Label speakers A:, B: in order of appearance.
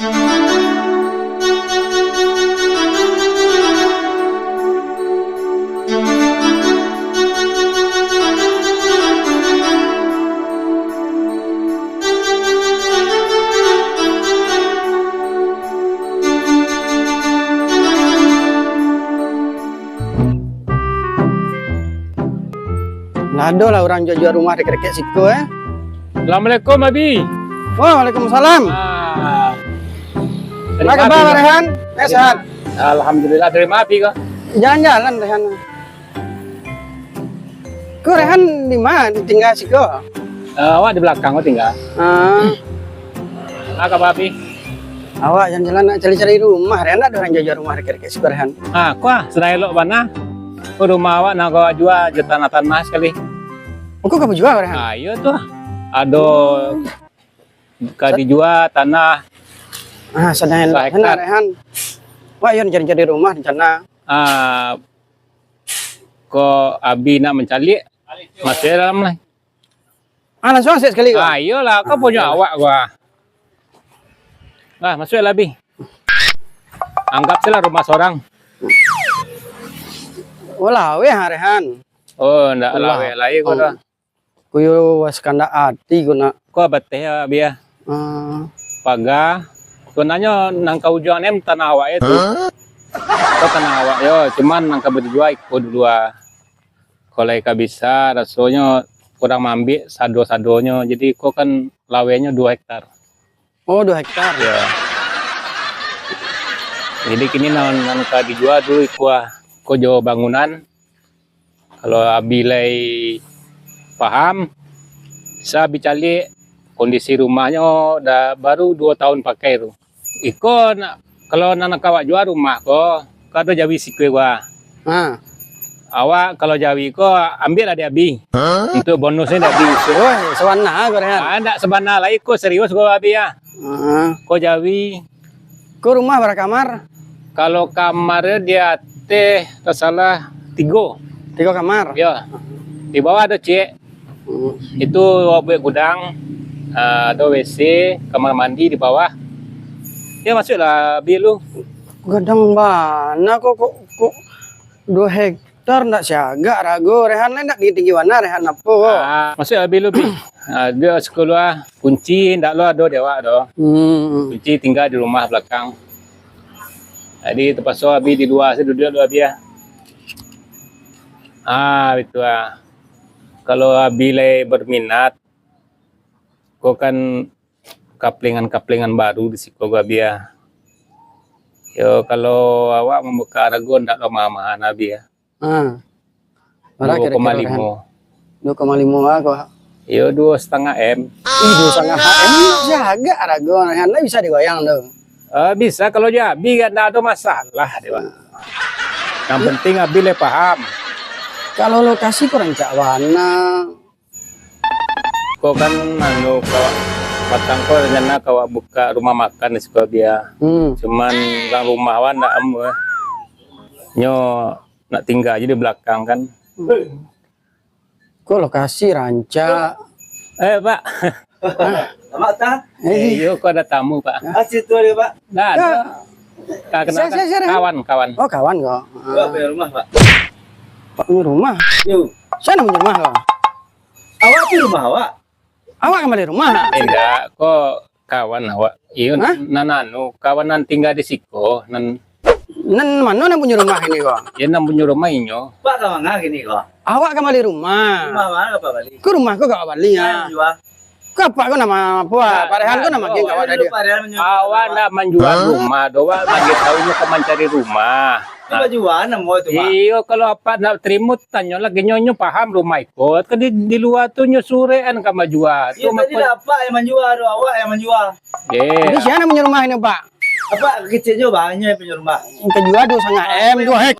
A: Nado lah orang jual rumah dekat-dekat situ
B: Assalamualaikum Abi.
A: Waalaikumsalam. Apa kabar Rehan? Sehat.
B: Alhamdulillah, dari mana Abi kok?
A: Jalan-jalan Rehan. Kau Rehan di mana? Tinggal situ?
B: Awak di belakang kok tinggal. Apa kabar Abi?
A: Awak jalan-jalan nak cari-cari rumah. Rehan ada orang jual rumah dekat-dekat situ Rehan.
B: Kau sedang elok mana? Kau rumah awak nak kau jual tanah sekali.
A: Kau kamu jual Rehan?
B: Iya tuh. Ada dijual tanah.
A: Sedang elok Rehan. Wah, yang cari-cari rumah di sana.
B: Kok Abi nak mencari masih dalam lah.
A: Langsung asyik sekali kok.
B: Iyalah, kau punya awak gua. Masuk lah Abi. Anggap saja rumah seorang.
A: Lawe Rehan.
B: Oh, ndak lawe lagi kau dah.
A: Kuyo waskanda ati guna.
B: Kau beteh ya Abi ya. Paga. Sebenarnya nangka ujung em tanah awak itu. Kau tanah awak yo, cuman nangka berdua ikut dua. Kalau ika bisa, rasanya kurang mambi sado-sadonya. Jadi kau kan lawenya 2 hektar.
A: Oh, 2 hektar.
B: Ya. Jadi kini nangka dijual dulu kau jauh bangunan. Kalau Abi lay paham, bisa bicali kondisi rumahnya udah baru 2 tahun pakai tu. Iko kalau nak kawak jual rumah ko kado jawi sikwe gua. Awak kalau jawi ko ambil lah dia Abi. Untuk bonusnya dia Abi.
A: Oh, sewana kau Rehan.
B: Ndak sebana lagi ko serius gua Abi ya. Ko jawi.
A: Kau rumah berapa kamar?
B: Kalau kamarnya dia teh salah 3
A: kamar.
B: Ya. Di bawah ada cek. Itu buat gudang. Ada WC, kamar mandi di bawah. Ya masuklah Abi lu.
A: Gadang mana kok 2 hektar ndak siaga rago Rehan ndak tinggi mana Rehan apa?
B: Masuk Abi lu Bi. Dia sekolah kunci ndak lo ada dewa do. Kunci tinggal di rumah belakang. Jadi terpaksa Abi di luar saya duduk dulu Abi ya. Itu Kalau Abi lay berminat, kau kan kaplingan baru di situ Abi ya. Yo kalau awak membuka ragu ndak lama Abi ya. 2,5.
A: 2,5 kok.
B: Yo 2,5 M.
A: 2,5 M jaga ragu Rehan bisa digoyang tuh.
B: Bisa kalau Abi nggak ada masalah dewa. Yang penting Abi lay paham.
A: Kalau lokasi kurang cak warna.
B: Kau kan kau batang kau rencana kau buka rumah makan di sekolah dia. Cuman orang rumah wan nak nyo nak tinggal aja di belakang kan.
A: Kau lokasi rancak.
B: Pak.
C: Pak ta?
B: Yo kau ada tamu Pak.
C: Situ ada Pak.
B: Nah, ada. Kawan.
A: Oh kawan kok.
C: Pak punya rumah Pak.
A: Pak punya rumah.
C: Yo.
A: Saya punya rumah kok.
C: Awak punya rumah awak.
A: Awak kembali rumah.
B: Enggak, kok kawan awak. Iya, kawanan tinggal di siko. Nan
A: mana yang punya rumah ini kok?
B: Ya nan punya rumah inyo.
C: Pak kawan gini kok.
A: Awak kembali rumah.
C: Rumah mana Pak balik?
A: Ke rumahku gak balik ya. Kapa kau nama apa? Parehan kau nama geng kawan dia.
B: Awak nak menjual rumah, doa bagi tahunya kau mencari rumah.
C: Coba jual mau itu Pak.
B: Iya, kalau apa nak terima tanya lagi nyonyo paham rumah ikut. Kan di luar tuh nyusurean kamu jual.
C: Iya tadi apa yang menjual, awak yang menjual.
A: Jadi siapa punya rumah ini Pak?
C: Apa kecilnya banyak punya rumah.
A: Kejual 2,5 M 2 hek.